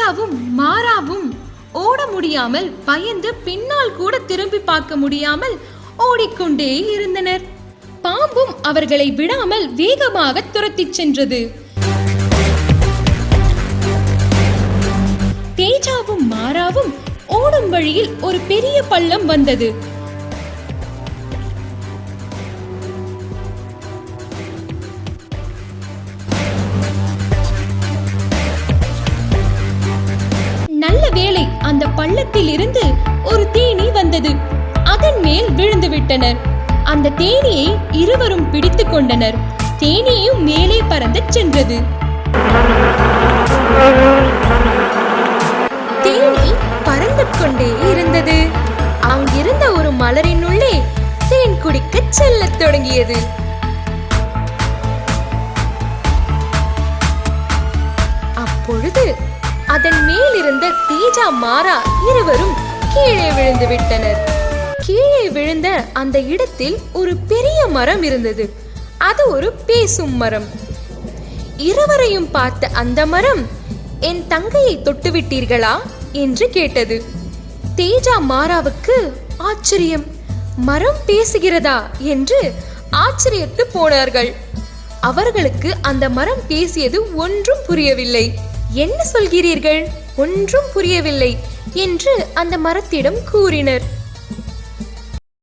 தேஜாவும் மாறாவும் ஓட முடியாமல் பயந்து பின்னால் கூட திரும்பி பார்க்க முடியாமல் ஓடிக்கொண்டே இருந்தனர். பாம்பும் அவர்களை விடாமல் வேகமாக துரத்திச் சென்றது. தேஜாவும் மாறாவும் ஓடும் வழியில் ஒரு பெரிய பள்ளம் வந்தது. நல்ல வேளை, அந்த பள்ளத்தில் இருந்து ஒரு தேனீ வந்தது. அதன் மேல் விழுந்து விட்டனர். அந்த தேனியை இருவரும் பிடித்துக் கொண்டனர். தேனியும் மேலே பறந்து சென்றது. தேனி பறந்து கொண்டே இருந்தது. அங்கிருந்த ஒரு மலரின் உள்ளே தேன் குடிக்க செல்லத் தொடங்கியது. அப்பொழுது அதன் மேலிருந்த தேஜா மாறா இருவரும் கீழே விழுந்து விட்டனர். கீழே விழுந்த அந்த இடத்தில் ஒரு பெரிய மரம் இருந்தது. அது ஒரு பேசும் மரம். இருவரையும் பார்த்த அந்த மரம், என் தங்கையை தொட்டு விட்டீர்களா என்று கேட்டது. தேஜா மாறாவுக்கு ஆச்சரியம். மரம் பேசுகிறதா என்று ஆச்சரியத்து போனார்கள். அவர்களுக்கு அந்த மரம் பேசியது ஒன்றும் புரியவில்லை. என்ன சொல்கிறீர்கள்? ஒன்றும் புரியவில்லை என்று அந்த மரத்திடம் கூறினர்.